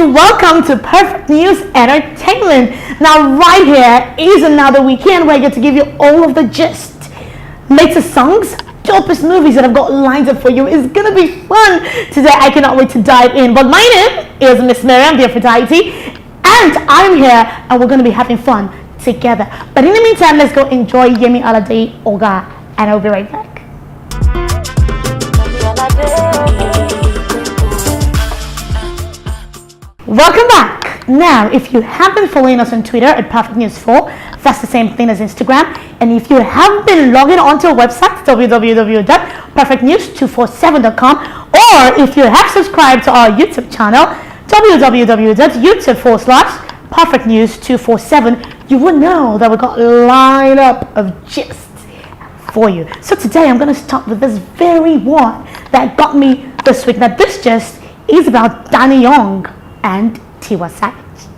welcome to Perfect News Entertainment. Now right here is another weekend where I get to give you all of the gist, latest songs, dopest movies that I've got lined up for you. It's gonna be fun today. I cannot wait to dive in. But my name is Miss Mariam, the Aphrodite, and I'm here and we're gonna be having fun together. But in the meantime, let's go enjoy Yemi Alade Oga, and I'll be right back. Welcome back. Now, if you have been following us on Twitter at Perfect News 4, that's the same thing as Instagram. And if you have been logging onto our website, www.perfectnews247.com, or if you have subscribed to our YouTube channel, www.youtube.com/perfectnews247, you will know that we've got a lineup of gists for you. So today I'm going to start with this very one that got me this week. Now, this gist is about Danny Young and Tiwa Savage.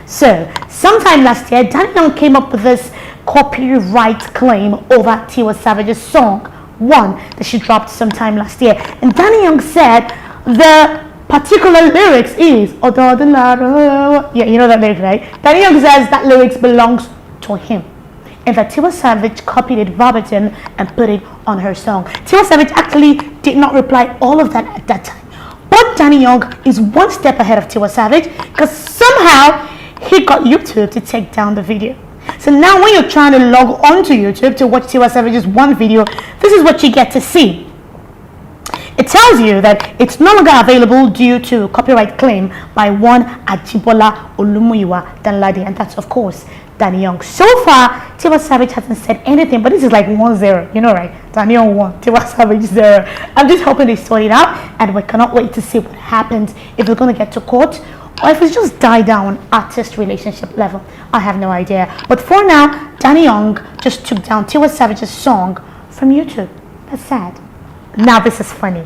So, sometime last year, Danny Young came up with this copyright claim over Tiwa Savage's song, One, that she dropped sometime last year. And Danny Young said the particular lyrics is, yeah, you know that lyric, right? Danny Young says that lyrics belongs to him, and that Tiwa Savage copied it verbatim and put it on her song. Tiwa Savage actually did not reply all of that at that time. But Danny Young is one step ahead of Tiwa Savage because somehow he got YouTube to take down the video. So now when you're trying to log on to YouTube to watch Tiwa Savage's one video, this is what you get to see. It tells you that it's no longer available due to copyright claim by one Ajibola Olumuyiwa Danladi, and that's of course Danny Young. So far, Tiwa Savage hasn't said anything, but this is like 1-0, you know, right? Danny Young 1, Tiwa Savage 0. I'm just hoping they sort it out, and we cannot wait to see what happens, if it's going to get to court, or if it's just die down artist relationship level. I have no idea. But for now, Danny Young just took down Tiwa Savage's song from YouTube. That's sad. Now this is funny.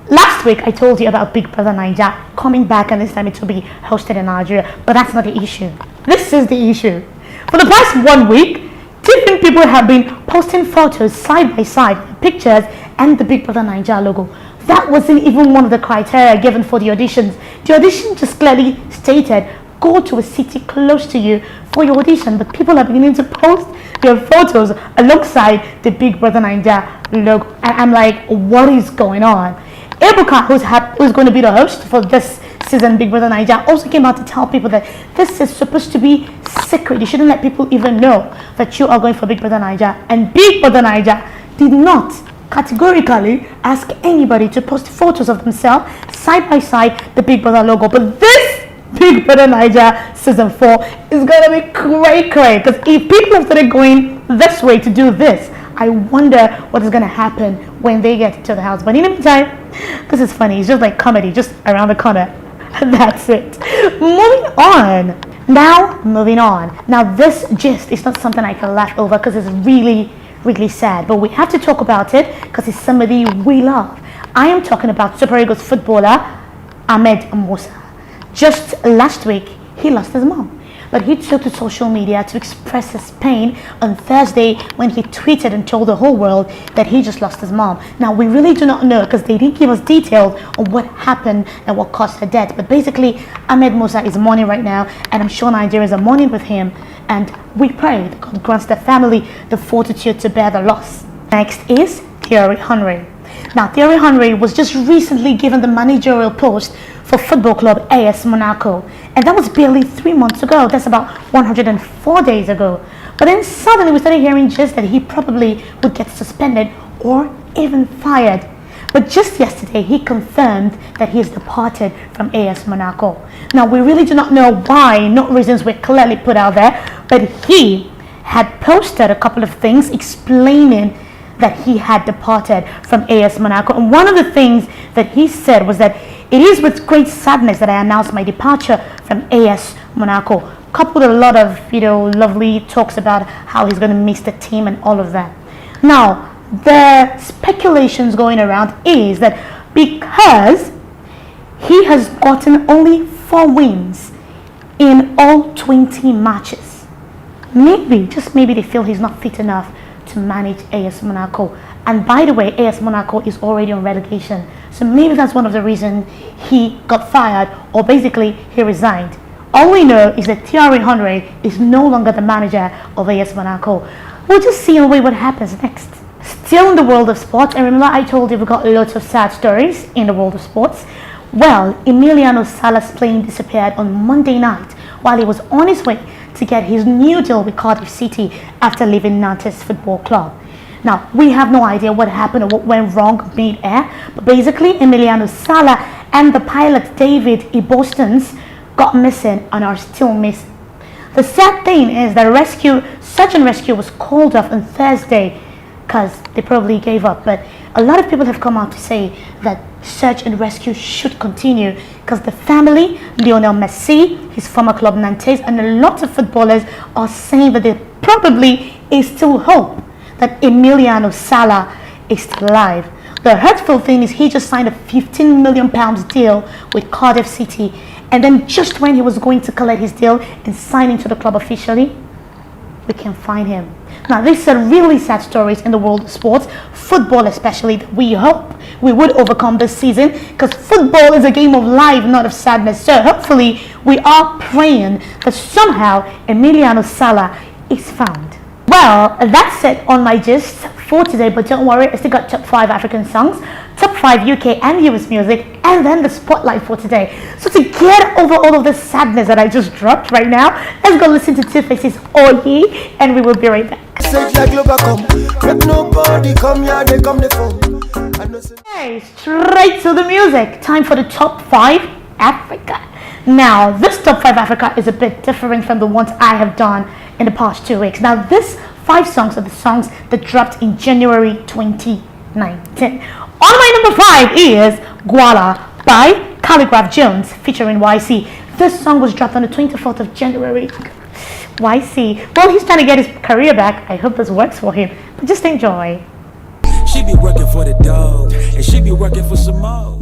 Last week I told you about Big Brother Naija coming back, and this time it will be hosted in Nigeria. But that's not the issue. This is the issue. For the past 1 week, different people have been posting photos side by side, pictures and the Big Brother Naija logo. That wasn't even one of the criteria given for the auditions. The audition just clearly stated, go to a city close to you for your audition. But people are beginning to post their photos alongside the Big Brother Naija logo. And I'm like, what is going on? Ebuka, who's going to be the host for this season Big Brother Naija, also came out to tell people that this is supposed to be secret. You shouldn't let people even know that you are going for Big Brother Naija. And Big Brother Naija did not categorically ask anybody to post photos of themselves side by side the Big Brother logo. But this Big Brother Naija season 4 is going to be cray because if people have started going this way to do this, I wonder what is going to happen when they get to the house. But in the meantime, this is funny. It's just like comedy, just around the corner. That's it. Moving on. Now this gist is not something I can laugh over because it's really, really sad. But we have to talk about it because it's somebody we love. I am talking about Super Eagles footballer Ahmed Musa. Just last week, he lost his mom. But he took to social media to express his pain on Thursday when he tweeted and told the whole world that he just lost his mom. Now, we really do not know because they didn't give us details on what happened and what caused her death. But basically, Ahmed Musa is mourning right now, and I'm sure Nigerians are mourning with him. And we pray that God grants the family the fortitude to bear the loss. Next is Thierry Henry. Now, Thierry Henry was just recently given the managerial post for football club AS Monaco, and that was barely 3 months ago. That's about 104 days ago. But then suddenly we started hearing just that he probably would get suspended or even fired. But just yesterday he confirmed that he has departed from AS Monaco. Now we really do not know why, no reasons were clearly put out there, but he had posted a couple of things explaining that he had departed from AS Monaco. And one of the things that he said was that it is with great sadness that I announce my departure from AS Monaco, coupled with a lot of, lovely talks about how he's going to miss the team and all of that. Now, the speculations going around is that because he has gotten only 4 wins in all 20 matches, maybe, just maybe they feel he's not fit enough to manage AS Monaco And by the way, AS Monaco is already on relegation. So maybe that's one of the reasons he got fired, or basically he resigned. All we know is that Thierry Henry is no longer the manager of AS Monaco. We'll just see and wait what happens next. Still in the world of sports, and remember I told you we got lots of sad stories in the world of sports. Well, Emiliano Sala's plane disappeared on Monday night while he was on his way to get his new deal with Cardiff City after leaving Nantes Football Club. Now, we have no idea what happened or what went wrong mid-air, but basically Emiliano Sala and the pilot David Ebostons got missing and are still missing. The sad thing is that search and rescue was called off on Thursday because they probably gave up, but a lot of people have come out to say that search and rescue should continue because the family, Lionel Messi, his former club Nantes, and a lot of footballers are saying that there probably is still hope that Emiliano Sala is still alive. The hurtful thing is he just signed a £15 million deal with Cardiff City, and then just when he was going to collect his deal and sign into the club officially, we can find him. Now, these are really sad stories in the world of sports, football especially, that we hope we would overcome this season, because football is a game of life, not of sadness. So hopefully we are praying that somehow Emiliano Sala is found. Well, that's it on my gist for today, but don't worry, I still got top 5 African songs, top 5 UK and US music, and then the spotlight for today. So to get over all of this sadness that I just dropped right now, let's go listen to Two Faces Oye, and we will be right back. Okay, straight to the music. Time for the top 5 Africa. Now, this top 5 Africa is a bit different from the ones I have done in the past 2 weeks. Now, these 5 songs are the songs that dropped in January 2019. On my number 5 is Gwala by Calligraph Jones featuring YC. This song was dropped on the 24th of January. YC, well, he's trying to get his career back. I hope this works for him, but just enjoy. She be working for the dog, and she be working for some more.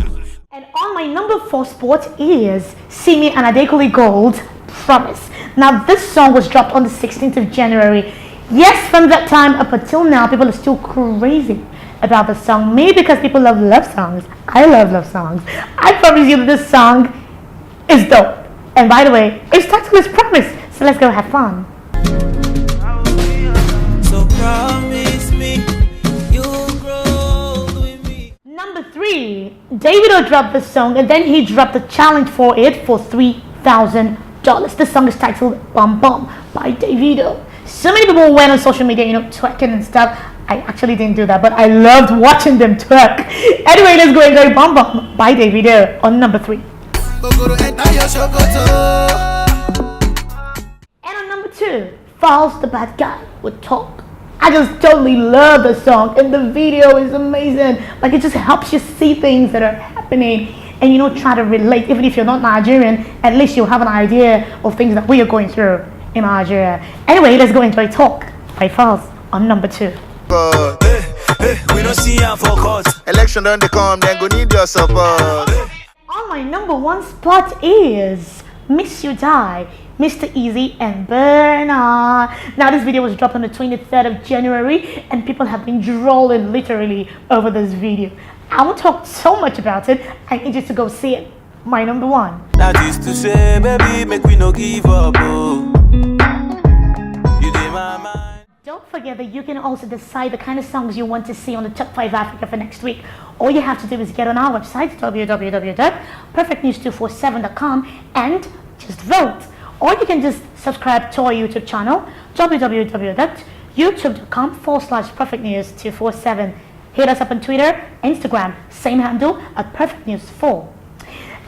And on my number 4 spot is Simi and Adekule Gold, Promise. Now, this song was dropped on the 16th of January. Yes, from that time up until now, people are still crazy about the song. Maybe because people love love songs. I love love songs. I promise you that this song is dope. And by the way, its title is Promise. So let's go have fun. So promise me you'll grow with me. Number 3, Davido dropped this song and then he dropped a challenge for it for $3,000. This song is titled Bum Bum by Davido. So many people went on social media, twerking and stuff. I actually didn't do that, but I loved watching them twerk. Anyway, let's go enjoy Bum Bum by Davido on number 3. And on number 2, Falz the Bad Guy with Talk. I just totally love the song, and the video is amazing. Like, it just helps you see things that are happening and try to relate. Even if you're not Nigerian, at least you'll have an idea of things that we are going through in Nigeria. Anyway, let's go enjoy Talk by Falz on number 2. We don't see how for court. Election don't they come, then go need your support. On my number 1 spot is Miss You Die, Mr. Easy and Bernard. Now, this video was dropped on the 23rd of January, and people have been drooling literally over this video. I won't talk so much about it. I need you to go see it. My number 1. That is to say, baby, make we no give up. Oh. You did my mind. Don't forget that you can also decide the kind of songs you want to see on the top 5 Africa for next week. All you have to do is get on our website, www.perfectnews247.com, and just vote. Or you can just subscribe to our YouTube channel, www.youtube.com/perfectnews247. Hit us up on Twitter, Instagram, same handle at perfectnews4.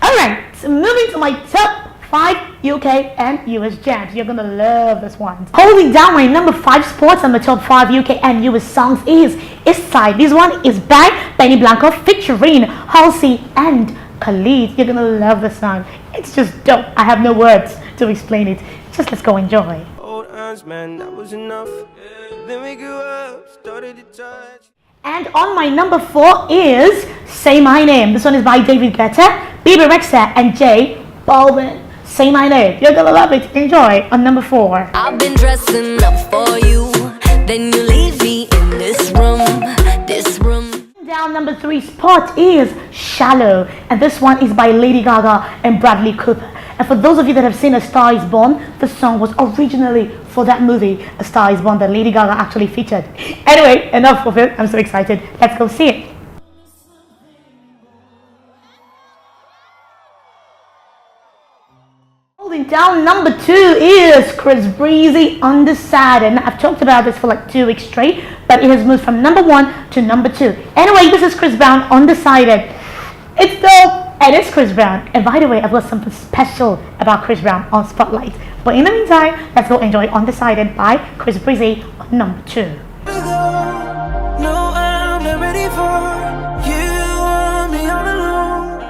Alright, moving to my top 5 UK and US jams. You're gonna love this one. Holding down my number 5 spots on the top 5 UK and US songs is East Side. This one is by Benny Blanco featuring Halsey and Khalid. You're gonna love this song. It's just dope. I have no words to explain it. Just let's go enjoy. Old hands, man, that was enough. Then we grew up, started to touch. And on my number 4 is Say My Name. This one is by David Guetta, Bebe Rexha, and J Balvin. Say My Name. You're gonna love it. Enjoy on number 4. I've been dressing up for you, then you leave me in this room. This Down number 3 spot is Shallow, and this one is by Lady Gaga and Bradley Cooper. And for those of you that have seen A Star Is Born, the song was originally for that movie, A Star Is Born, that Lady Gaga actually featured. Anyway, enough of it. I'm so excited. Let's go see it. Holding down number 2 is Chris Breezy, Undecided. And I've talked about this for like 2 weeks straight, but it has moved from number 1 to number 2. Anyway, this is Chris Brown, Undecided. It's dope. And it's Chris Brown. And by the way, I've got something special about Chris Brown on Spotlight. But in the meantime, let's go enjoy Undecided by Chris Breezy on number 2. No, I'm not ready for you. Want me all alone.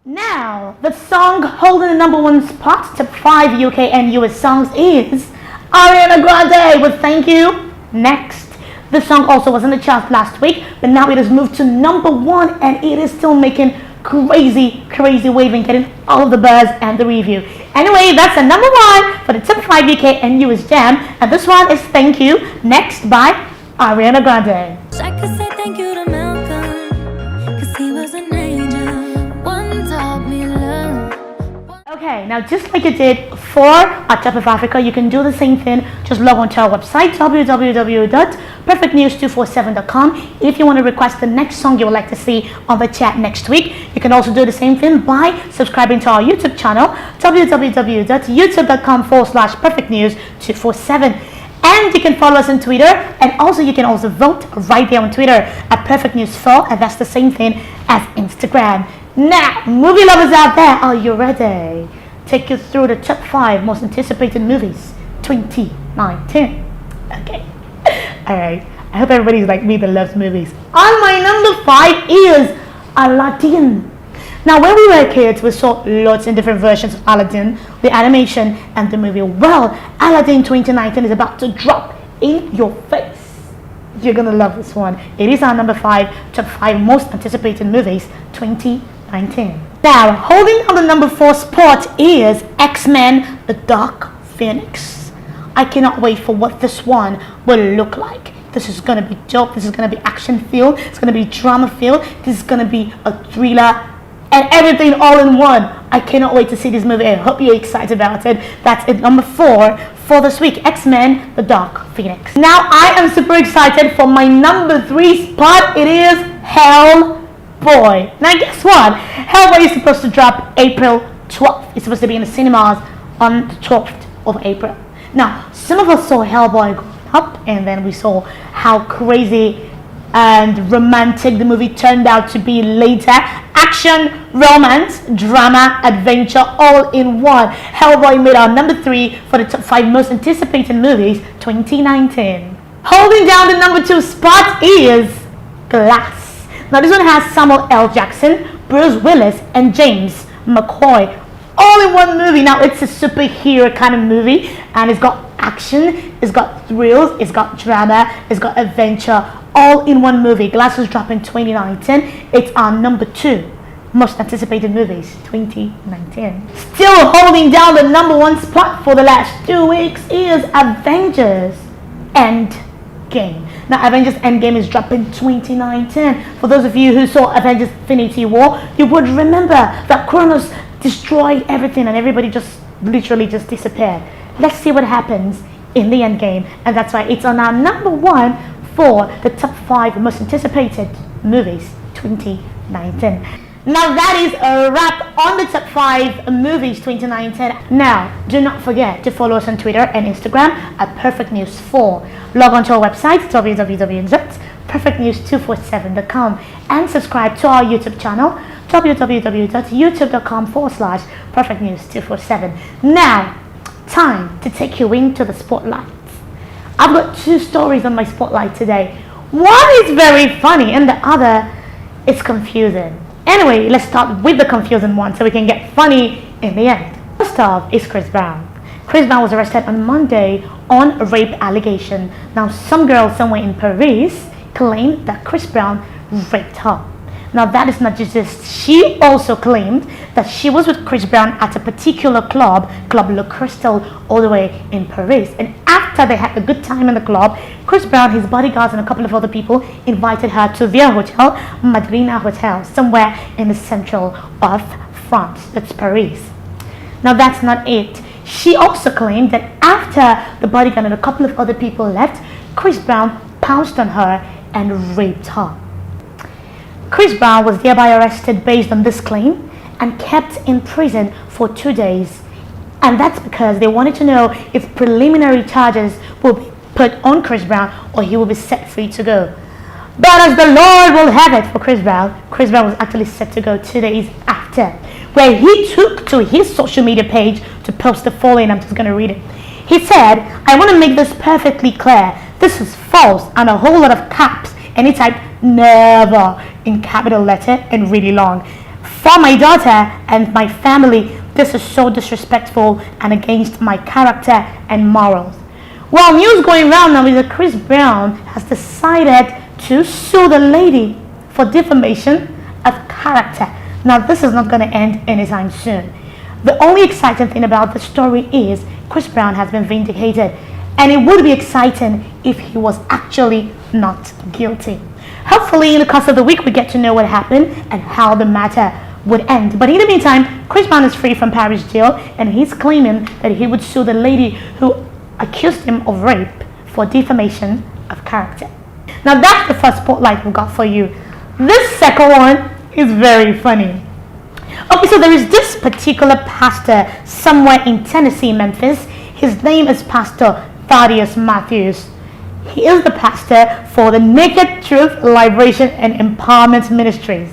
Now, the song holding the number 1 spot, top 5 UK and US songs, is Ariana Grande with Thank You. Next. The song also was in the charts last week, but now it has moved to number 1 and it is still making crazy waving, getting all of the buzz and the review. Anyway, that's the number 1 for the top 5 UK and US jam, and this one is Thank You, next by Ariana Grande. I could say thank you to Malcolm, 'cause he was an angel. One taught me love. Okay, now just like you did for our Top of Africa, you can do the same thing. Just log on to our website, www.perfectnews247.com. If you want to request the next song you would like to see on the chat next week, you can also do the same thing by subscribing to our YouTube channel, www.youtube.com/perfectnews247. And you can follow us on Twitter, and also you can also vote right there on Twitter at Perfect News 4, and that's the same thing as Instagram. Now, movie lovers out there, are you ready? Take you through the top 5 most anticipated movies 2019. Okay. Alright. I hope everybody's like me that loves movies. On my number 5 is Aladdin. Now, when we were kids, we saw lots of different versions of Aladdin, the animation and the movie. Well, Aladdin 2019 is about to drop in your face. You're gonna love this one. It is our number 5, top 5 most anticipated movies 2019. Now, holding on the number 4 spot is X-Men: The Dark Phoenix. I cannot wait for what this one will look like. This is gonna be dope. This is gonna be action filled. It's gonna be drama filled. This is gonna be a thriller and everything all in one. I cannot wait to see this movie. I hope you're excited about it. That's at number 4 for this week, X-Men: The Dark Phoenix. Now I am super excited for my number 3 spot. It is Hellboy. Now guess what? Hellboy is supposed to drop April 12th. It's supposed to be in the cinemas on the 12th of April. Now, some of us saw Hellboy growing up, and then we saw how crazy and romantic the movie turned out to be later. Action, romance, drama, adventure, all in one. Hellboy made our number 3 for the top 5 most anticipated movies 2019. Holding down the number 2 spot is Glass. Now this one has Samuel L. Jackson, Bruce Willis, and James McCoy all in one movie. Now it's a superhero kind of movie, and it's got action, it's got thrills, it's got drama, it's got adventure, all in one movie. Glass was dropped in 2019. It's our number 2 most anticipated movies 2019. Still holding down the number 1 spot for the last 2 weeks is Avengers Endgame. Now Avengers Endgame is dropping 2019. For those of you who saw Avengers Infinity War, you would remember that Kronos destroyed everything and everybody just literally just disappeared. Let's see what happens in the Endgame, and that's why it's on our number 1 for the top 5 most anticipated movies 2019. Now that is a wrap on the top 5 movies 2019. Now, do not forget to follow us on Twitter and Instagram at Perfect News 4. Log on to our website www.perfectnews247.com and subscribe to our YouTube channel www.youtube.com/perfectnews247. Now, time to take you into the spotlight. I've got 2 stories on my spotlight today. One is very funny and the other is confusing. Anyway, let's start with the confusing one so we can get funny in the end. First off is Chris Brown. Chris Brown was arrested on Monday on a rape allegation. Now, some girl somewhere in Paris claimed that Chris Brown raped her. Now that is not just this. She also claimed that she was with Chris Brown at a particular club, Club Le Crystal, all the way in Paris. And after they had a good time in the club, Chris Brown, his bodyguards, and a couple of other people invited her to their hotel, Madrina Hotel, somewhere in the central of France. That's Paris. Now that's not it. She also claimed that after the bodyguard and a couple of other people left, Chris Brown pounced on her and raped her. Chris Brown was thereby arrested based on this claim and kept in prison for 2 days. And that's because they wanted to know if preliminary charges will be put on Chris Brown or he will be set free to go. But as the Lord will have it for Chris Brown was actually set to go 2 days after, where he took to his social media page to post the following. I'm just going to read it. He said, "I want to make this perfectly clear. This is false," and a whole lot of caps, and he typed "never" in capital letter and really long. "For my daughter and my family, this is so disrespectful and against my character and morals." Well, news going around now is that Chris Brown has decided to sue the lady for defamation of character. Now, this is not going to end anytime soon. The only exciting thing about the story is Chris Brown has been vindicated, and it would be exciting if he was actually not guilty. Hopefully, in the course of the week, we get to know what happened and how the matter would end. But in the meantime, Chris Brown is free from Paris jail, and he's claiming that he would sue the lady who accused him of rape for defamation of character. Now, that's the first spotlight we've got for you. This second one is very funny. Okay, so there is this particular pastor somewhere in Tennessee, Memphis. His name is Pastor Thaddeus Matthews. He is the pastor for the Naked Truth, Liberation, and Empowerment Ministries.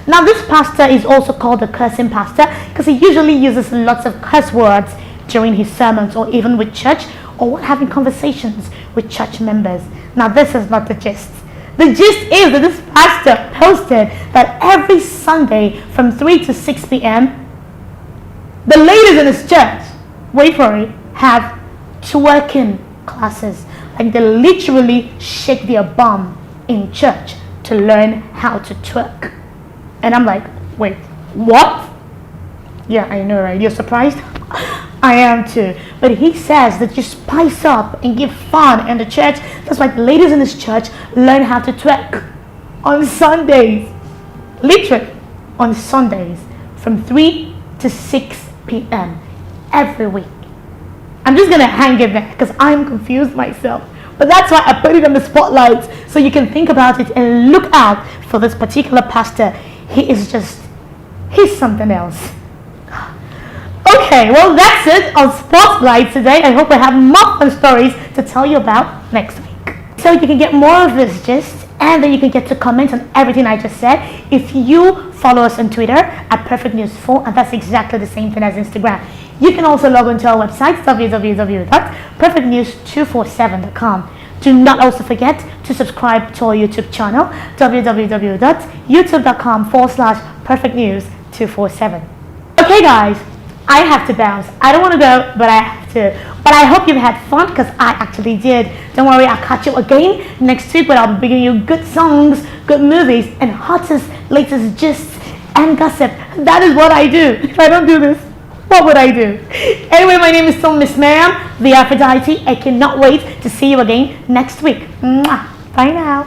Now, this pastor is also called the cursing pastor because he usually uses lots of curse words during his sermons or even with church or when having conversations with church members. Now, this is not the gist. The gist is that this pastor posted that every Sunday from 3 to 6 p.m., the ladies in his church, wait for it, have twerking classes. Like they literally shake their bum in church to learn how to twerk. And I'm like, wait, what? Yeah, I know, right? You're surprised? I am too. But he says that you spice up and give fun in the church. That's why the ladies in his church learn how to twerk on Sundays. Literally on Sundays from 3 to 6 p.m. every week. I'm just going to hang it there because I'm confused myself. But that's why I put it on the spotlight so you can think about it and look out for this particular pastor. He's something else. Okay, well that's it on Spotlight today. I hope I have more fun stories to tell you about next week. So you can get more of this gist and then you can get to comment on everything I just said if you follow us on Twitter at Perfect News 4, and that's exactly the same thing as Instagram. You can also log on to our website www.perfectnews247.com. Do not also forget to subscribe to our YouTube channel www.youtube.com/perfectnews247. Okay guys, I have to bounce. I don't want to go, but I have to. But I hope you've had fun because I actually did. Don't worry, I'll catch you again next week where I'll be bringing you good songs, good movies, and hottest, latest gists and gossip. That is what I do. If I don't do this, what would I do? Anyway, my name is still Miss Mariam, the Aphrodite. I cannot wait to see you again next week. Mwah. Bye now.